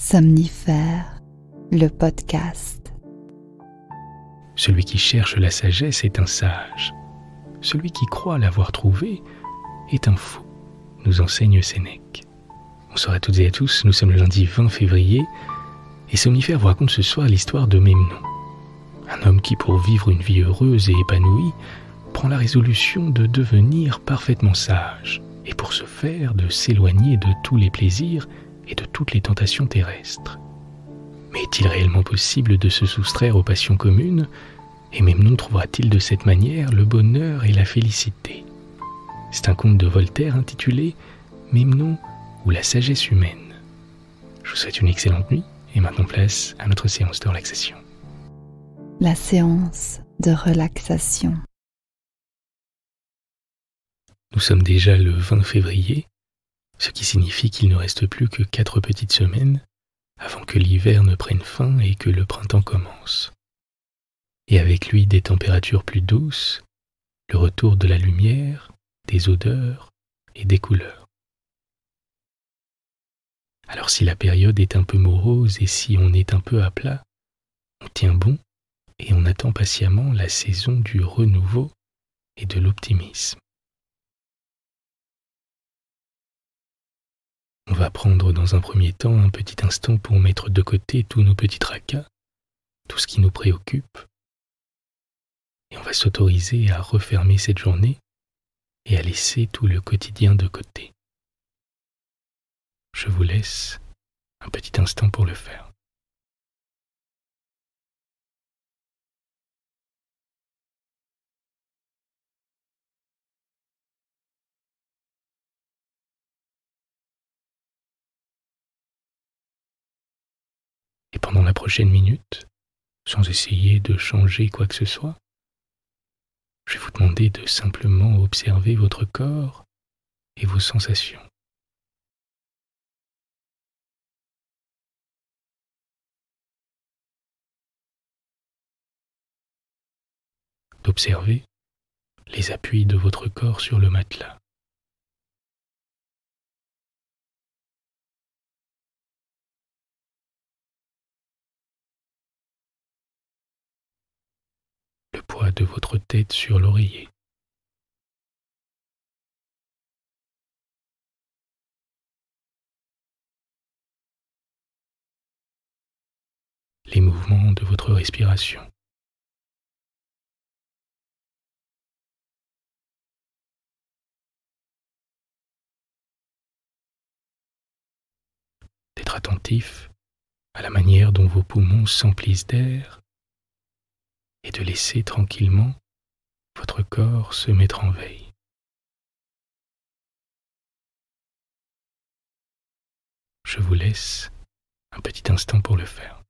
Somnifère, le podcast. Celui qui cherche la sagesse est un sage. Celui qui croit l'avoir trouvée est un fou, nous enseigne Sénèque. Bonsoir à toutes et à tous, nous sommes le lundi 20 février et Somnifère vous raconte ce soir l'histoire de Memnon. Un homme qui, pour vivre une vie heureuse et épanouie, prend la résolution de devenir parfaitement sage et pour ce faire de s'éloigner de tous les plaisirs et de toutes les tentations terrestres. Mais est-il réellement possible de se soustraire aux passions communes? Et Memnon trouvera-t-il de cette manière le bonheur et la félicité? C'est un conte de Voltaire intitulé « Memnon ou la sagesse humaine ». Je vous souhaite une excellente nuit et maintenant place à notre séance de relaxation. La séance de relaxation. Nous sommes déjà le 20 février, ce qui signifie qu'il ne reste plus que 4 petites semaines avant que l'hiver ne prenne fin et que le printemps commence. Et avec lui des températures plus douces, le retour de la lumière, des odeurs et des couleurs. Alors si la période est un peu morose et si on est un peu à plat, on tient bon et on attend patiemment la saison du renouveau et de l'optimisme. On va prendre dans un premier temps un petit instant pour mettre de côté tous nos petits tracas, tout ce qui nous préoccupe, et on va s'autoriser à refermer cette journée et à laisser tout le quotidien de côté. Je vous laisse un petit instant pour le faire. Et pendant la prochaine minute, sans essayer de changer quoi que ce soit, je vais vous demander de simplement observer votre corps et vos sensations. D'observer les appuis de votre corps sur le matelas. Le poids de votre tête sur l'oreiller. Les mouvements de votre respiration. D'être attentif à la manière dont vos poumons s'emplissent d'air et de laisser tranquillement votre corps se mettre en veille. Je vous laisse un petit instant pour le faire.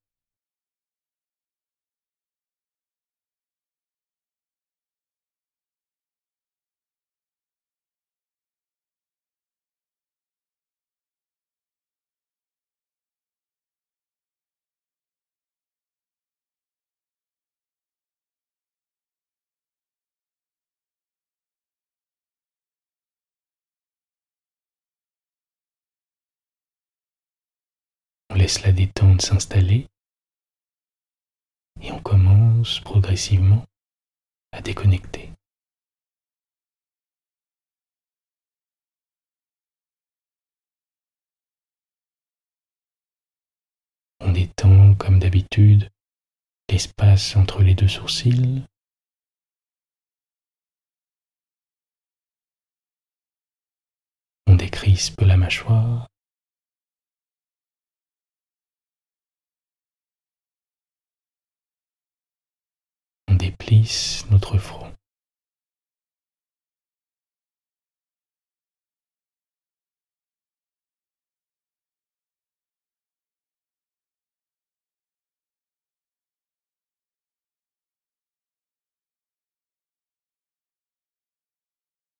On laisse la détente s'installer et on commence progressivement à déconnecter. On détend comme d'habitude l'espace entre les deux sourcils. On décrispe la mâchoire. On déplisse notre front.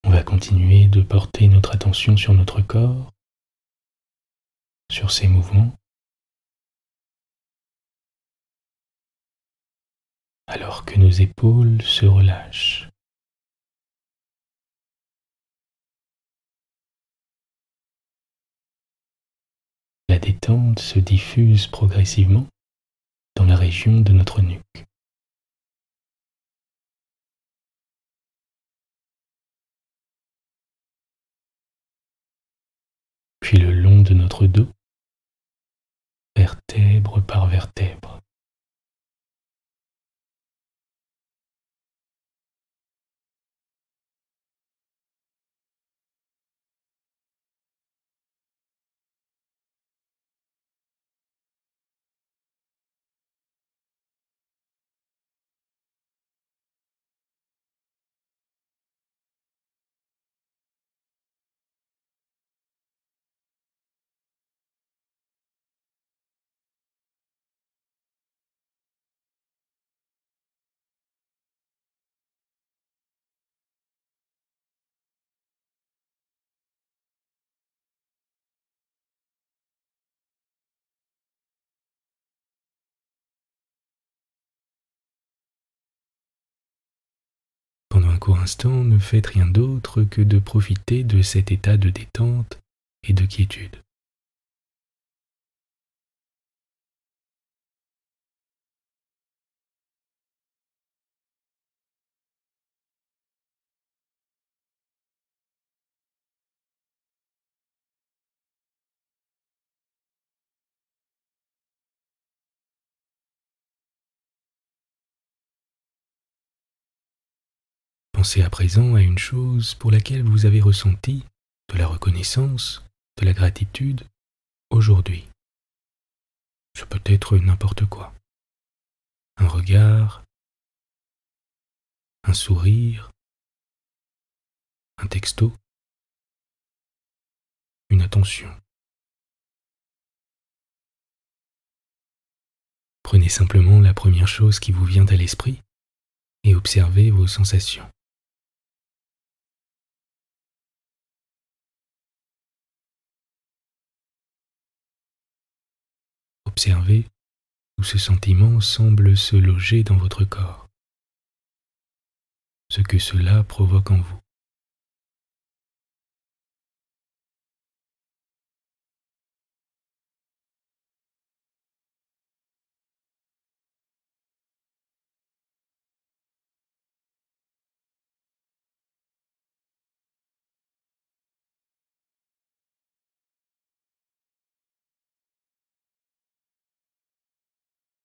On va continuer de porter notre attention sur notre corps, sur ses mouvements, alors que nos épaules se relâchent. La détente se diffuse progressivement dans la région de notre nuque. Puis le long de notre dos, vertèbre par vertèbre. Pendant un court instant, ne faites rien d'autre que de profiter de cet état de détente et de quiétude. Pensez à présent à une chose pour laquelle vous avez ressenti de la reconnaissance, de la gratitude aujourd'hui. Ce peut être n'importe quoi. Un regard, un sourire, un texto, une attention. Prenez simplement la première chose qui vous vient à l'esprit et observez vos sensations. Observez où ce sentiment semble se loger dans votre corps, ce que cela provoque en vous.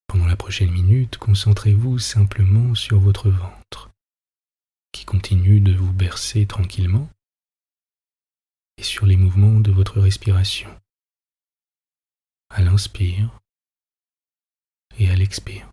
Pendant la prochaine minute, concentrez-vous simplement sur votre ventre, qui continue de vous bercer tranquillement, et sur les mouvements de votre respiration, à l'inspire et à l'expire.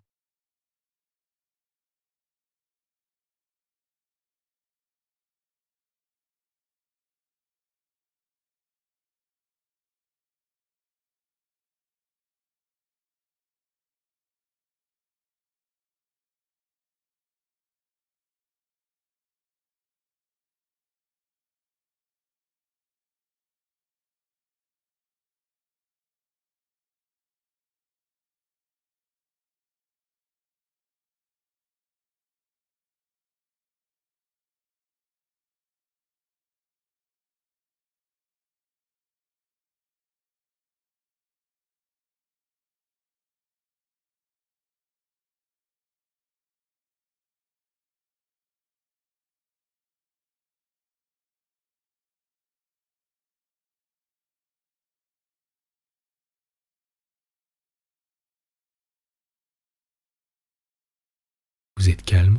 Vous êtes calme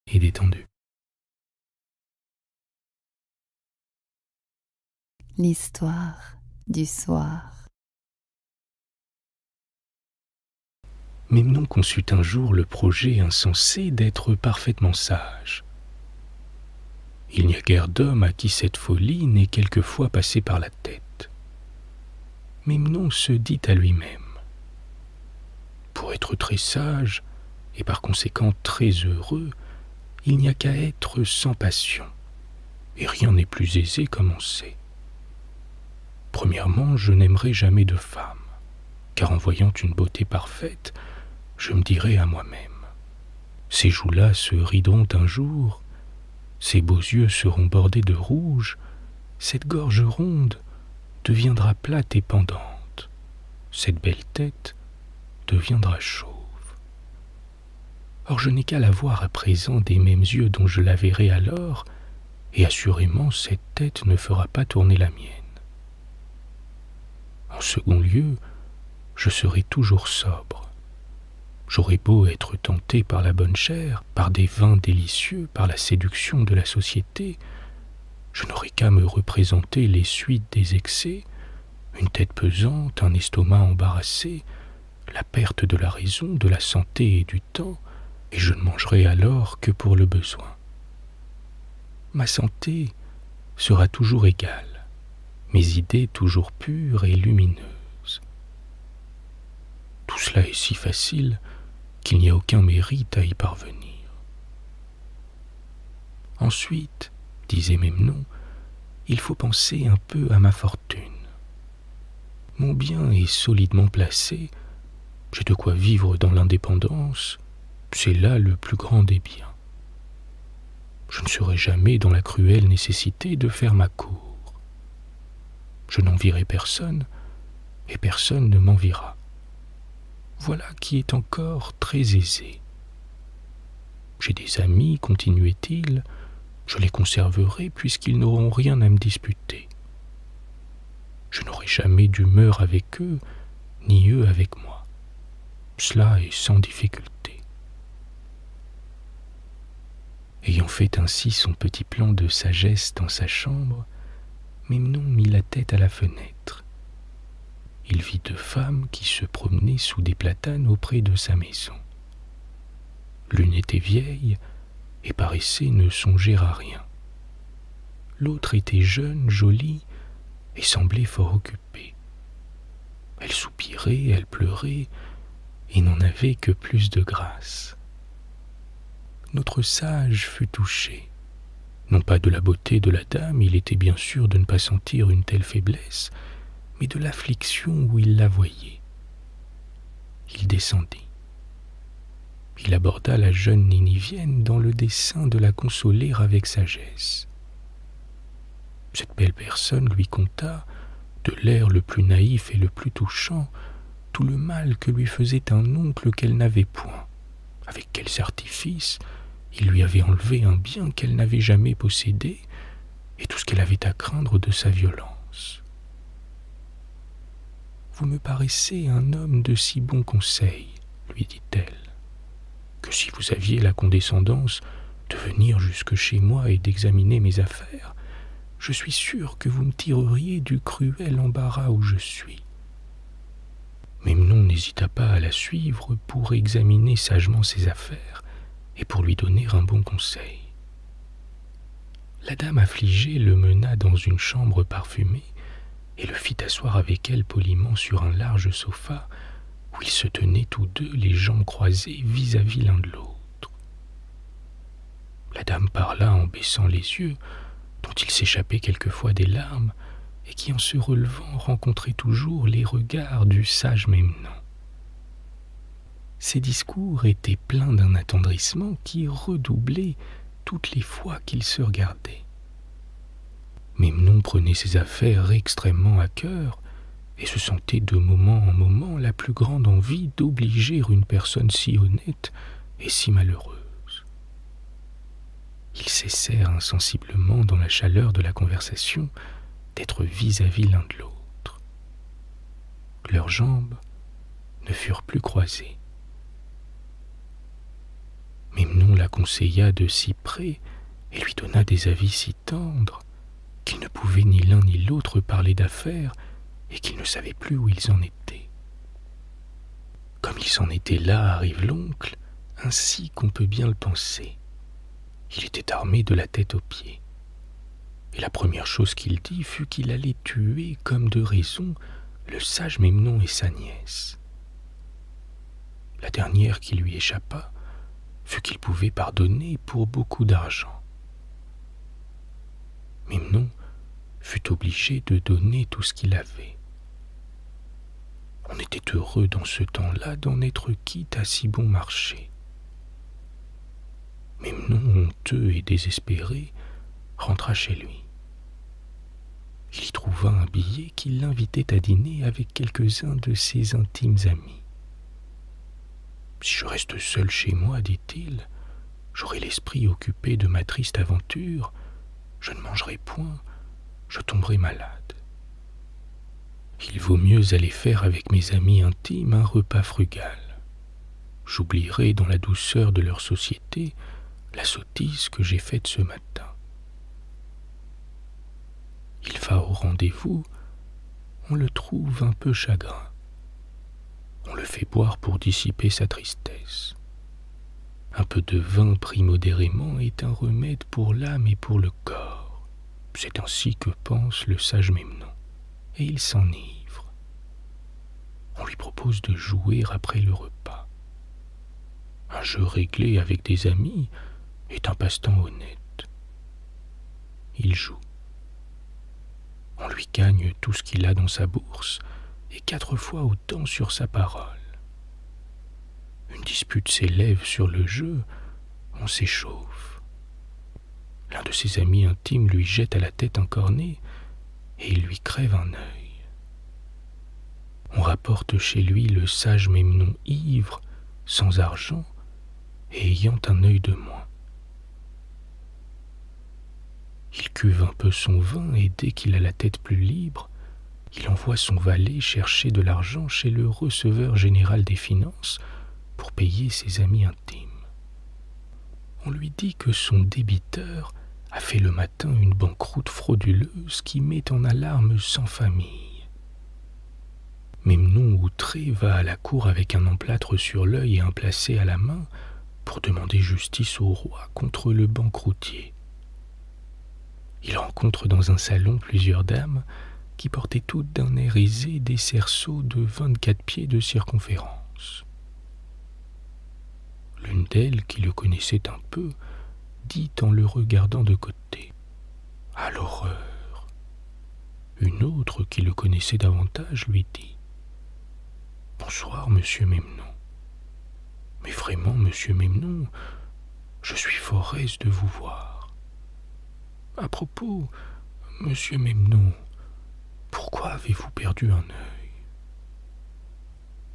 et détendu. L'histoire du soir. Memnon conçut un jour le projet insensé d'être parfaitement sage. Il n'y a guère d'homme à qui cette folie n'ait quelquefois passé par la tête. Memnon se dit à lui-même: pour être très sage, et par conséquent très heureux, il n'y a qu'à être sans passion, et rien n'est plus aisé comme on sait. Premièrement, je n'aimerai jamais de femme, car en voyant une beauté parfaite, je me dirai à moi-même: ces joues-là se rideront un jour, ces beaux yeux seront bordés de rouge, cette gorge ronde deviendra plate et pendante. cette belle tête deviendra chauve. Or je n'ai qu'à la voir à présent des mêmes yeux dont je la verrai alors, et assurément cette tête ne fera pas tourner la mienne. En second lieu, je serai toujours sobre. J'aurai beau être tenté par la bonne chair, par des vins délicieux, par la séduction de la société, je n'aurai qu'à me représenter les suites des excès, une tête pesante, un estomac embarrassé, la perte de la raison, de la santé et du temps, et je ne mangerai alors que pour le besoin. Ma santé sera toujours égale, mes idées toujours pures et lumineuses. Tout cela est si facile qu'il n'y a aucun mérite à y parvenir. Ensuite, disait Memnon, il faut penser un peu à ma fortune. Mon bien est solidement placé, j'ai de quoi vivre dans l'indépendance, c'est là le plus grand des biens. Je ne serai jamais dans la cruelle nécessité de faire ma cour. Je n'envierai personne, et personne ne m'enviera. Voilà qui est encore très aisé. J'ai des amis, continuait-il, je les conserverai puisqu'ils n'auront rien à me disputer. Je n'aurai jamais d'humeur avec eux, ni eux avec moi. Cela est sans difficulté. Ayant fait ainsi son petit plan de sagesse dans sa chambre, Memnon mit la tête à la fenêtre. Il vit deux femmes qui se promenaient sous des platanes auprès de sa maison. L'une était vieille et paraissait ne songer à rien. L'autre était jeune, jolie et semblait fort occupée. Elle soupirait, elle pleurait et n'en avait que plus de grâce. Notre sage fut touché. Non pas de la beauté de la dame, il était bien sûr de ne pas sentir une telle faiblesse, mais de l'affliction où il la voyait. Il descendit. Il aborda la jeune Ninivienne dans le dessein de la consoler avec sagesse. Cette belle personne lui conta, de l'air le plus naïf et le plus touchant, tout le mal que lui faisait un oncle qu'elle n'avait point, avec quels artifices il lui avait enlevé un bien qu'elle n'avait jamais possédé et tout ce qu'elle avait à craindre de sa violence. « Vous me paraissez un homme de si bon conseil, lui dit-elle, que si vous aviez la condescendance de venir jusque chez moi et d'examiner mes affaires, je suis sûr que vous me tireriez du cruel embarras où je suis. » Memnon n'hésita pas à la suivre pour examiner sagement ses affaires et pour lui donner un bon conseil. La dame affligée le mena dans une chambre parfumée et le fit asseoir avec elle poliment sur un large sofa où ils se tenaient tous deux les jambes croisées vis-à-vis l'un de l'autre. La dame parla en baissant les yeux, dont il s'échappait quelquefois des larmes, et qui en se relevant rencontrait toujours les regards du sage Memnon. Ses discours étaient pleins d'un attendrissement qui redoublait toutes les fois qu'ils se regardaient. Memnon prenait ses affaires extrêmement à cœur et se sentait de moment en moment la plus grande envie d'obliger une personne si honnête et si malheureuse. Ils cessèrent insensiblement dans la chaleur de la conversation d'être vis-à-vis l'un de l'autre. Leurs jambes ne furent plus croisées. Memnon la conseilla de si près et lui donna des avis si tendres qu'ils ne pouvaient ni l'un ni l'autre parler d'affaires et qu'ils ne savaient plus où ils en étaient. Comme ils en étaient là, arrive l'oncle, ainsi qu'on peut bien le penser. Il était armé de la tête aux pieds. Et la première chose qu'il dit fut qu'il allait tuer, comme de raison, le sage Memnon et sa nièce. La dernière qui lui échappa fut qu'il pouvait pardonner pour beaucoup d'argent. Memnon fut obligé de donner tout ce qu'il avait. On était heureux dans ce temps-là d'en être quitte à si bon marché. Memnon, honteux et désespéré, rentra chez lui. Il y trouva un billet qui l'invitait à dîner avec quelques-uns de ses intimes amis. « Si je reste seul chez moi, dit-il, j'aurai l'esprit occupé de ma triste aventure, je ne mangerai point, je tomberai malade. Il vaut mieux aller faire avec mes amis intimes un repas frugal. J'oublierai dans la douceur de leur société la sottise que j'ai faite ce matin. » Il va au rendez-vous, on le trouve un peu chagrin. On le fait boire pour dissiper sa tristesse. Un peu de vin pris modérément est un remède pour l'âme et pour le corps. C'est ainsi que pense le sage Memnon, et il s'enivre. On lui propose de jouer après le repas. Un jeu réglé avec des amis est un passe-temps honnête. Il joue. On lui gagne tout ce qu'il a dans sa bourse et 4 fois autant sur sa parole. Une dispute s'élève sur le jeu, on s'échauffe. L'un de ses amis intimes lui jette à la tête un cornet et il lui crève un œil. On rapporte chez lui le sage Memnon ivre, sans argent et ayant un œil de moins. Il cuve un peu son vin et dès qu'il a la tête plus libre, il envoie son valet chercher de l'argent chez le receveur général des finances pour payer ses amis intimes. On lui dit que son débiteur a fait le matin une banqueroute frauduleuse qui met en alarme 100 familles. Memnon outré va à la cour avec un emplâtre sur l'œil et un placet à la main pour demander justice au roi contre le banqueroutier. Il rencontre dans un salon plusieurs dames qui portaient toutes d'un air aisé des cerceaux de 24 pieds de circonférence. L'une d'elles, qui le connaissait un peu, dit en le regardant de côté: « À l'horreur !» Une autre, qui le connaissait davantage, lui dit: « Bonsoir, monsieur Memnon. Mais vraiment, monsieur Memnon, je suis fort aise de vous voir. À propos, monsieur Memnon, pourquoi avez-vous perdu un œil ?»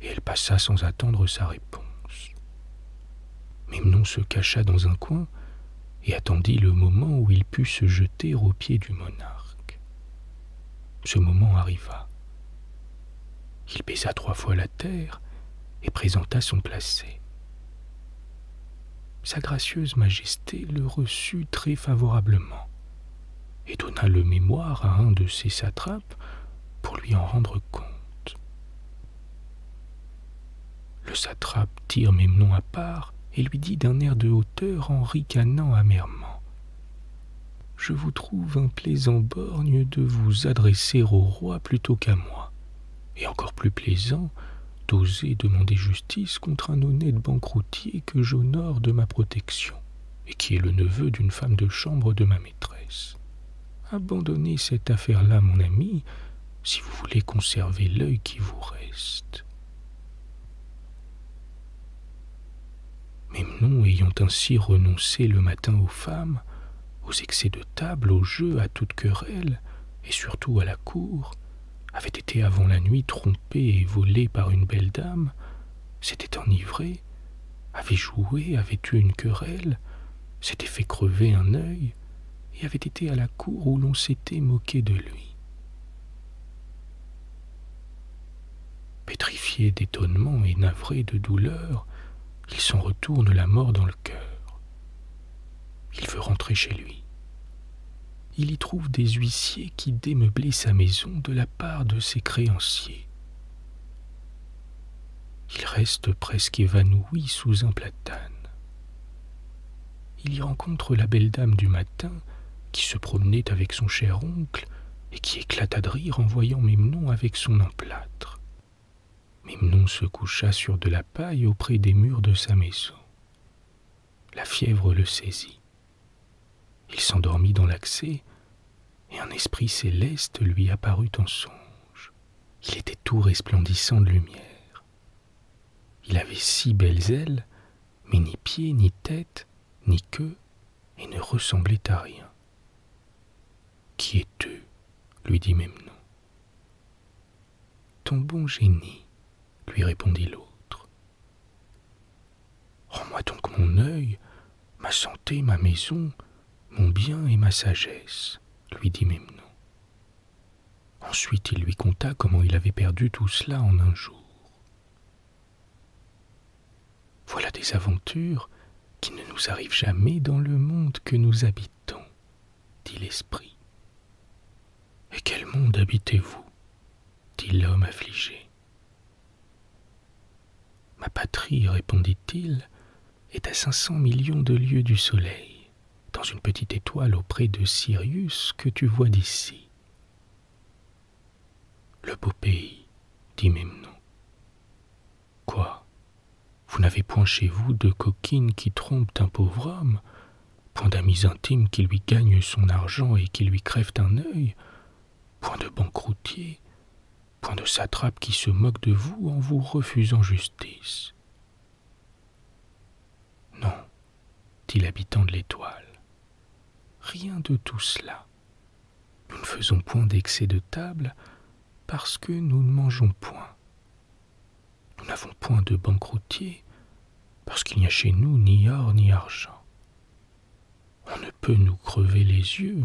Et elle passa sans attendre sa réponse. Memnon se cacha dans un coin et attendit le moment où il put se jeter aux pieds du monarque. Ce moment arriva. Il baisa 3 fois la terre et présenta son placet. Sa gracieuse majesté le reçut très favorablement et donna le mémoire à un de ses satrapes pour lui en rendre compte. Le satrape tire Memnon à part et lui dit d'un air de hauteur en ricanant amèrement: « Je vous trouve un plaisant borgne de vous adresser au roi plutôt qu'à moi, et encore plus plaisant d'oser demander justice contre un honnête banqueroutier que j'honore de ma protection, et qui est le neveu d'une femme de chambre de ma maîtresse. Abandonnez cette affaire-là, mon ami, si vous voulez conserver l'œil qui vous reste. » Memnon, ayant ainsi renoncé le matin aux femmes, aux excès de table, aux jeux, à toute querelle, et surtout à la cour, avait été avant la nuit trompé et volé par une belle dame, s'était enivré, avait joué, avait eu une querelle, s'était fait crever un œil, et avait été à la cour où l'on s'était moqué de lui. Pétrifié d'étonnement et navré de douleur, il s'en retourne la mort dans le cœur. Il veut rentrer chez lui. Il y trouve des huissiers qui démeublaient sa maison de la part de ses créanciers. Il reste presque évanoui sous un platane. Il y rencontre la belle dame du matin qui se promenait avec son cher oncle et qui éclata de rire en voyant Memnon avec son emplâtre. Memnon se coucha sur de la paille auprès des murs de sa maison. La fièvre le saisit. Il s'endormit dans l'accès et un esprit céleste lui apparut en songe. Il était tout resplendissant de lumière. Il avait 6 belles ailes, mais ni pieds, ni tête, ni queue, et ne ressemblait à rien. « Qui es-tu » lui dit Memnon. Ton bon génie, lui répondit l'autre. Rends-moi donc mon œil, ma santé, ma maison, mon bien et ma sagesse, lui dit Memnon. Ensuite il lui conta comment il avait perdu tout cela en un jour. Voilà des aventures qui ne nous arrivent jamais dans le monde que nous habitons, dit l'esprit. Et quel monde habitez-vous? Dit l'homme affligé. Ma patrie, répondit-il, est à 500 millions de lieues du soleil, dans une petite étoile auprès de Sirius que tu vois d'ici. Le beau pays, dit Memnon. Quoi? Vous n'avez point chez vous de coquines qui trompent un pauvre homme, point d'amis intimes qui lui gagnent son argent et qui lui crèvent un œil, point de banqueroutiers, point de satrapes qui se moquent de vous en vous refusant justice. Non, dit l'habitant de l'étoile, rien de tout cela. Nous ne faisons point d'excès de table parce que nous ne mangeons point. Nous n'avons point de banqueroutier parce qu'il n'y a chez nous ni or ni argent. On ne peut nous crever les yeux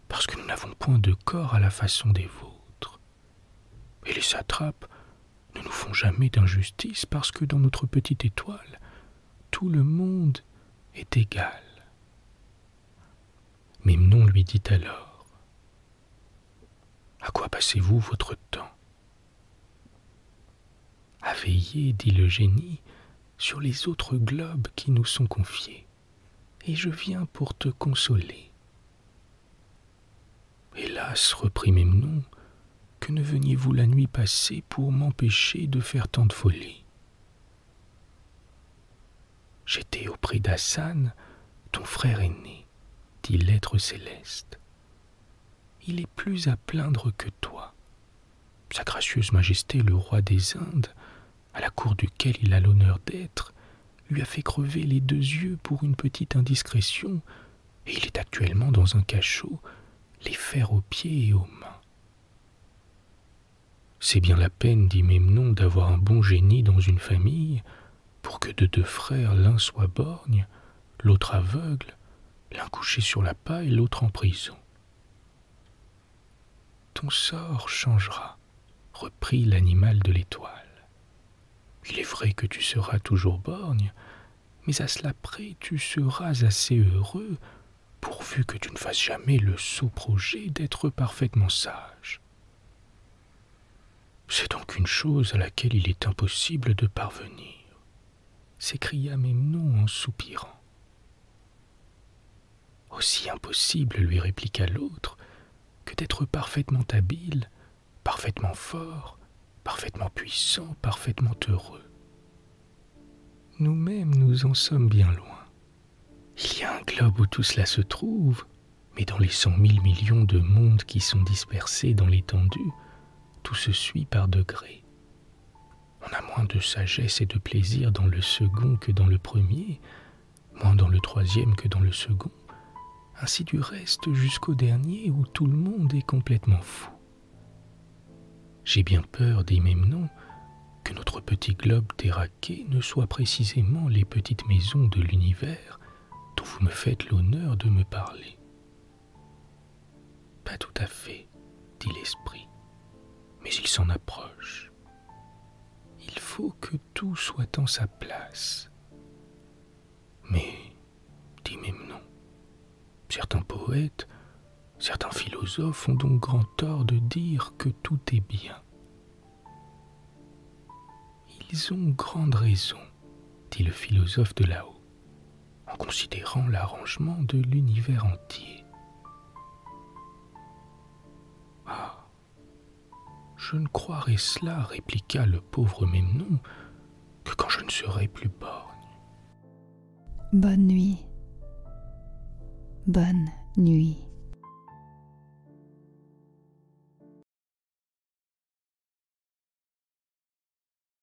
parce que nous n'avons point de corps à la façon des vôtres. Et les satrapes ne nous font jamais d'injustice parce que dans notre petite étoile, tout le monde est égal. Memnon lui dit alors, « À quoi passez-vous votre temps ?» À veiller, dit le génie, sur les autres globes qui nous sont confiés, et je viens pour te consoler. Hélas, reprit Memnon, que ne veniez-vous la nuit passée pour m'empêcher de faire tant de folie? J'étais auprès d'Hassan, ton frère aîné, dit l'être céleste. Il est plus à plaindre que toi. Sa gracieuse majesté, le roi des Indes, à la cour duquel il a l'honneur d'être, lui a fait crever les 2 yeux pour une petite indiscrétion, et il est actuellement dans un cachot, les fers aux pieds et aux mains. C'est bien la peine, dit Memnon, d'avoir un bon génie dans une famille, pour que de 2 frères, l'un soit borgne, l'autre aveugle, l'un couché sur la paille, l'autre en prison. Ton sort changera, reprit l'animal de l'étoile. Il est vrai que tu seras toujours borgne, mais à cela près tu seras assez heureux, pourvu que tu ne fasses jamais le sot projet d'être parfaitement sage. C'est donc une chose à laquelle il est impossible de parvenir, s'écria Memnon en soupirant. Aussi impossible, lui répliqua l'autre, que d'être parfaitement habile, parfaitement fort, parfaitement puissant, parfaitement heureux. Nous-mêmes, nous en sommes bien loin. Il y a un globe où tout cela se trouve, mais dans les 100 000 millions de mondes qui sont dispersés dans l'étendue, tout se suit par degrés. On a moins de sagesse et de plaisir dans le second que dans le premier, moins dans le troisième que dans le second, ainsi du reste jusqu'au dernier où tout le monde est complètement fou. J'ai bien peur, dit Memnon, que notre petit globe déraqué ne soit précisément les petites maisons de l'univers dont vous me faites l'honneur de me parler. Pas tout à fait, dit l'esprit, mais il s'en approche. Il faut que tout soit en sa place. Mais, dit Memnon, certains poètes, certains philosophes ont donc grand tort de dire que tout est bien. Ils ont grande raison, dit le philosophe de là-haut, en considérant l'arrangement de l'univers entier. Ah, je ne croirais cela, répliqua le pauvre Memnon, que quand je ne serai plus borgne. Bonne nuit. Bonne nuit.